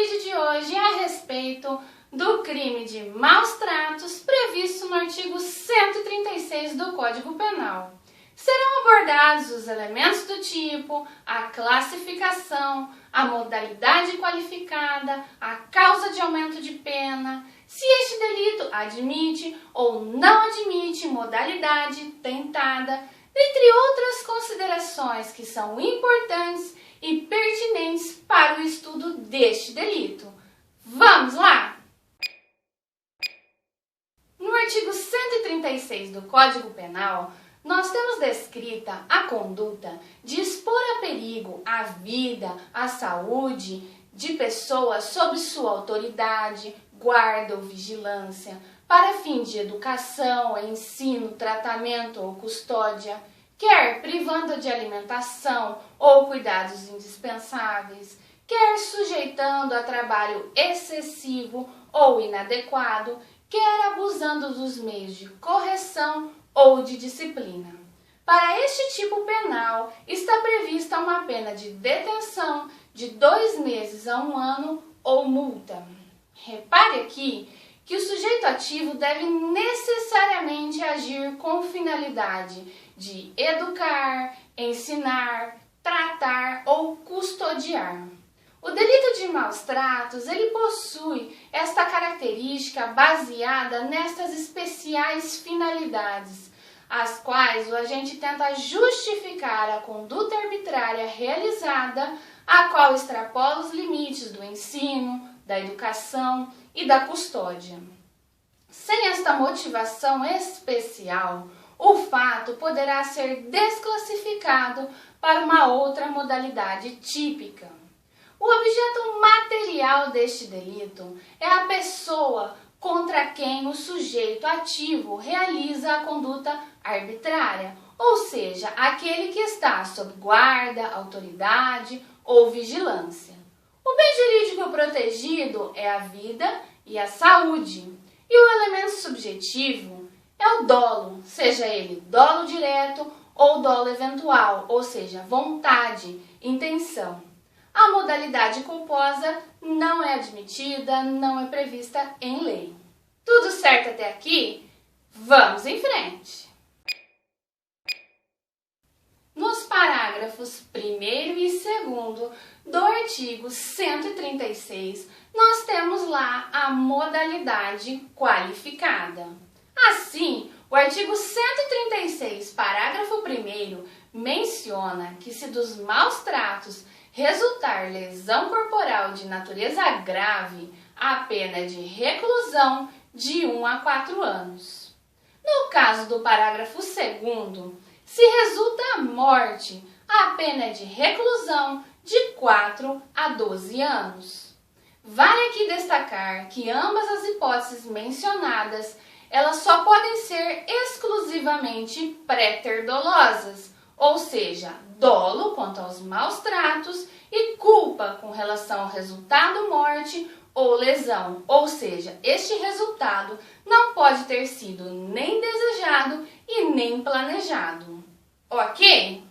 vídeo de hoje é a respeito do crime de maus tratos previsto no artigo 136 do Código Penal. Serão abordados os elementos do tipo, a classificação, a modalidade qualificada, a causa de aumento de pena, se este delito admite ou não admite modalidade tentada, dentre outras considerações que são importantes e pertinentes para o estudo deste delito. Vamos lá? No artigo 136 do Código Penal, nós temos descrita a conduta de expor a perigo a vida, a saúde de pessoas sob sua autoridade, guarda ou vigilância, para fins de educação, ensino, tratamento ou custódia, quer privando de alimentação ou cuidados indispensáveis, quer sujeitando a trabalho excessivo ou inadequado, quer abusando dos meios de correção ou de disciplina. Para este tipo penal, está prevista uma pena de detenção de 2 meses a 1 ano ou multa. Repare aqui que o sujeito ativo deve necessariamente agir com finalidade de educar, ensinar, tratar ou custodiar. O delito de maus tratos, ele possui esta característica baseada nestas especiais finalidades, as quais o agente tenta justificar a conduta arbitrária realizada, a qual extrapola os limites do ensino, da educação e da custódia. Sem esta motivação especial, o fato poderá ser desclassificado para uma outra modalidade típica. O objeto material deste delito é a pessoa contra quem o sujeito ativo realiza a conduta arbitrária, ou seja, aquele que está sob guarda, autoridade ou vigilância. O bem jurídico protegido é a vida e a saúde, e o elemento subjetivo é o dolo, seja ele dolo direto ou dolo eventual, ou seja, vontade, intenção. A modalidade culposa não é admitida, não é prevista em lei. Tudo certo até aqui? Vamos em frente! Nos parágrafos 1º e 2º do artigo 136, nós temos lá a modalidade qualificada. Assim, o artigo 136, parágrafo 1º, menciona que se dos maus tratos resultar lesão corporal de natureza grave, a pena é de reclusão de 1 a 4 anos. No caso do parágrafo 2º, se resulta a morte, a pena é de reclusão de 4 a 12 anos. Vale aqui destacar que ambas as hipóteses mencionadas, elas só podem ser exclusivamente pré-dolosas, ou seja, dolo quanto aos maus tratos e culpa com relação ao resultado morte ou lesão, ou seja, este resultado não pode ter sido nem desejado e nem planejado. Ok?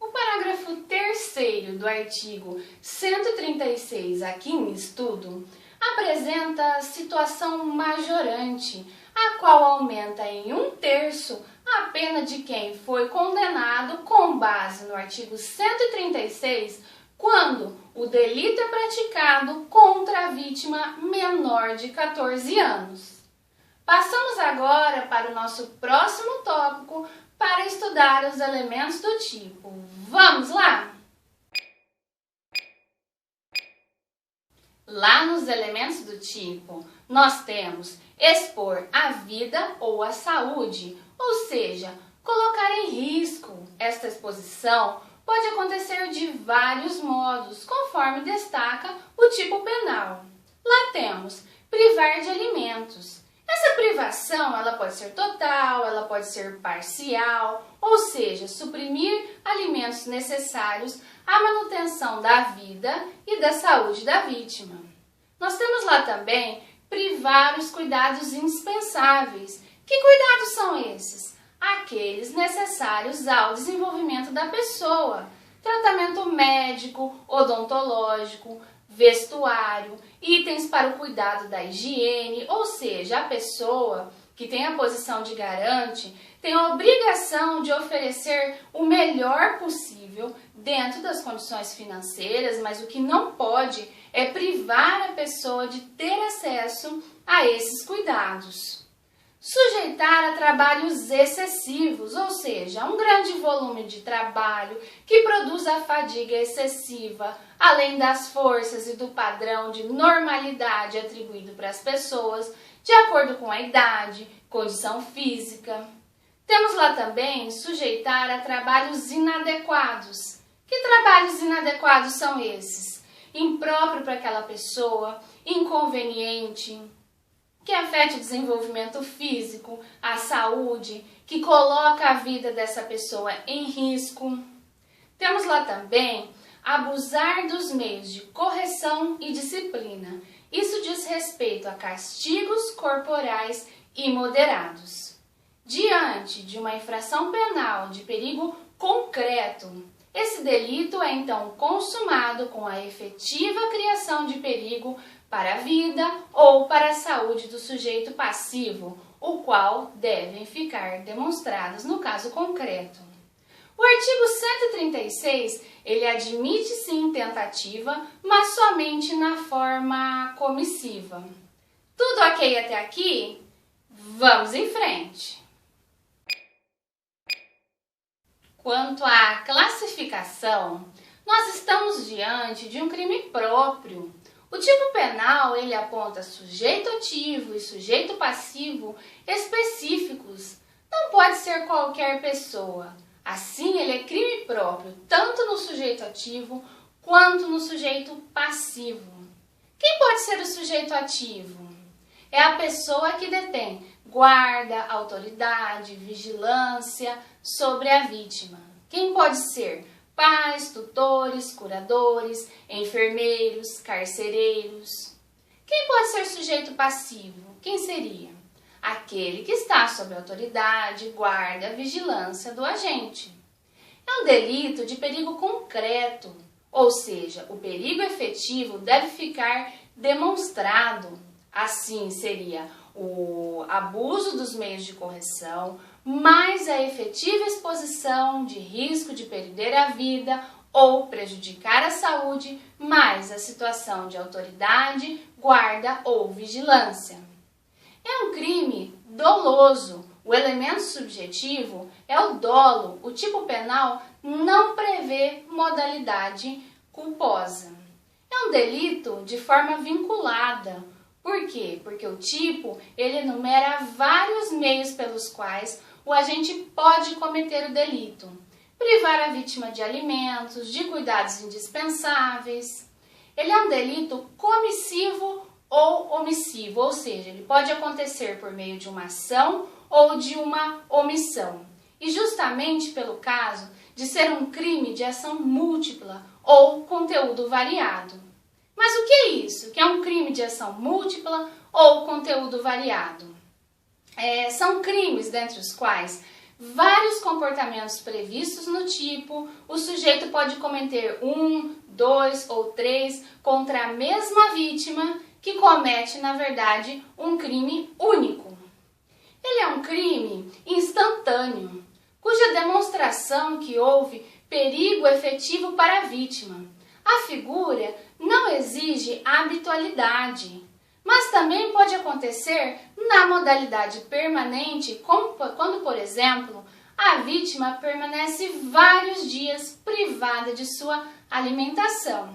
O parágrafo 3º do artigo 136 aqui em estudo apresenta situação majorante, a qual aumenta em 1/3 a pena de quem foi condenado com base no artigo 136 quando o delito é praticado contra a vítima menor de 14 anos. Passamos agora para o nosso próximo tópico para estudar os elementos do tipo. Vamos lá? Lá nos elementos do tipo, nós temos expor a vida ou a saúde, ou seja, colocar em risco. Esta exposição pode acontecer de vários modos, conforme destaca o tipo penal. Lá temos privar de alimentos. Essa privação ela pode ser total, ela pode ser parcial, ou seja, suprimir alimentos necessários à manutenção da vida e da saúde da vítima. Nós temos lá também privar os cuidados indispensáveis. Que cuidados são esses? Aqueles necessários ao desenvolvimento da pessoa. Tratamento médico, médico, odontológico, vestuário, itens para o cuidado da higiene, ou seja, a pessoa que tem a posição de garante tem a obrigação de oferecer o melhor possível dentro das condições financeiras, mas o que não pode é privar a pessoa de ter acesso a esses cuidados. Sujeitar a trabalhos excessivos, ou seja, um grande volume de trabalho que produz a fadiga excessiva, além das forças e do padrão de normalidade atribuído para as pessoas, de acordo com a idade, condição física. Temos lá também sujeitar a trabalhos inadequados. Que trabalhos inadequados são esses? Impróprio para aquela pessoa, inconveniente, que afete o desenvolvimento físico, a saúde, que coloca a vida dessa pessoa em risco. Temos lá também abusar dos meios de correção e disciplina. Isso diz respeito a castigos corporais imoderados. Diante de uma infração penal de perigo concreto, esse delito é então consumado com a efetiva criação de perigo para a vida ou para a saúde do sujeito passivo, o qual devem ficar demonstrados no caso concreto. O artigo 136, ele admite sim tentativa, mas somente na forma comissiva. Tudo ok até aqui? Vamos em frente! Quanto à classificação, nós estamos diante de um crime próprio. O tipo penal, ele aponta sujeito ativo e sujeito passivo específicos. Não pode ser qualquer pessoa. Assim, ele é crime próprio, tanto no sujeito ativo quanto no sujeito passivo. Quem pode ser o sujeito ativo? É a pessoa que detém guarda, autoridade, vigilância sobre a vítima. Quem pode ser? Pais, tutores, curadores, enfermeiros, carcereiros. Quem pode ser sujeito passivo? Quem seria? Aquele que está sob a autoridade, guarda, vigilância do agente. É um delito de perigo concreto, ou seja, o perigo efetivo deve ficar demonstrado. Assim seria o abuso dos meios de correção, mais a efetiva exposição de risco de perder a vida ou prejudicar a saúde, mais a situação de autoridade, guarda ou vigilância. É um crime doloso. O elemento subjetivo é o dolo. O tipo penal não prevê modalidade culposa. É um delito de forma vinculada. Por quê? Porque o tipo, ele enumera vários meios pelos quais o agente pode cometer o delito. Privar a vítima de alimentos, de cuidados indispensáveis. Ele é um delito comissivo ou omissivo, ou seja, ele pode acontecer por meio de uma ação ou de uma omissão. E justamente pelo caso de ser um crime de ação múltipla ou conteúdo variado. Mas o que é isso? Que é um crime de ação múltipla ou conteúdo variado? São crimes dentre os quais vários comportamentos previstos no tipo, o sujeito pode cometer 1, 2 ou 3 contra a mesma vítima que comete, na verdade, um crime único. Ele é um crime instantâneo, cuja demonstração que houve perigo efetivo para a vítima. A figura não exige habitualidade, mas também pode acontecer na modalidade permanente, quando, por exemplo, a vítima permanece vários dias privada de sua alimentação.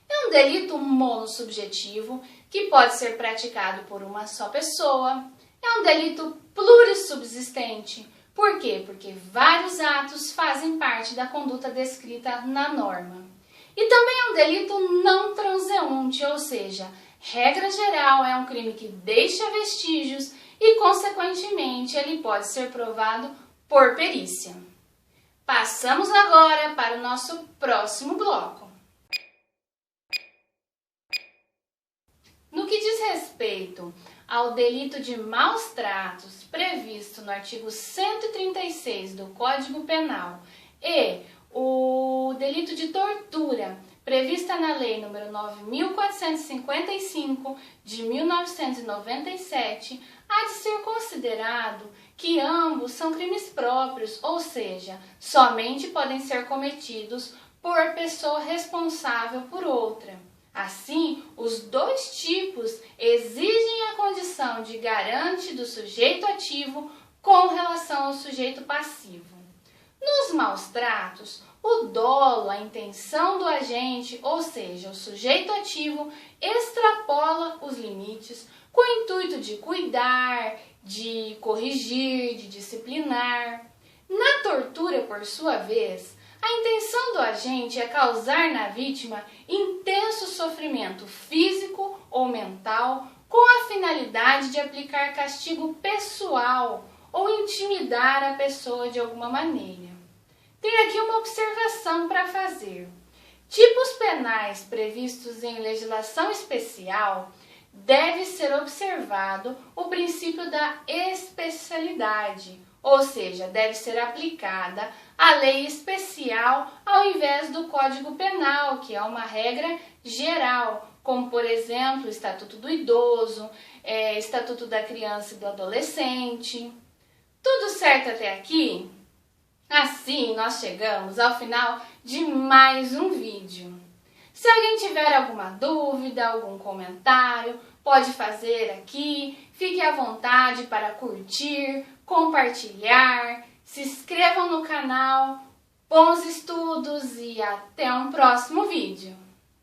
É um delito monossubjetivo que pode ser praticado por uma só pessoa. É um delito plurissubsistente. Por quê? Porque vários atos fazem parte da conduta descrita na norma. E também é um delito não transeunte, ou seja, regra geral, é um crime que deixa vestígios e, consequentemente, ele pode ser provado por perícia. Passamos agora para o nosso próximo bloco. No que diz respeito ao delito de maus tratos previsto no artigo 136 do Código Penal e o delito de tortura, prevista na Lei nº 9.455 de 1997, há de ser considerado que ambos são crimes próprios, ou seja, somente podem ser cometidos por pessoa responsável por outra. Assim, os dois tipos exigem a condição de garante do sujeito ativo com relação ao sujeito passivo. Nos maus-tratos, o dolo, a intenção do agente, ou seja, o sujeito ativo, extrapola os limites com o intuito de cuidar, de corrigir, de disciplinar. Na tortura, por sua vez, a intenção do agente é causar na vítima intenso sofrimento físico ou mental com a finalidade de aplicar castigo pessoal ou intimidar a pessoa de alguma maneira. Tem aqui uma observação para fazer. Tipos penais previstos em legislação especial deve ser observado o princípio da especialidade, ou seja, deve ser aplicada a lei especial ao invés do Código Penal, que é uma regra geral, como, por exemplo, o Estatuto do Idoso, Estatuto da Criança e do Adolescente. Tudo certo até aqui? Assim, nós chegamos ao final de mais um vídeo. Se alguém tiver alguma dúvida, algum comentário, pode fazer aqui. Fique à vontade para curtir, compartilhar, se inscrevam no canal. Bons estudos e até um próximo vídeo!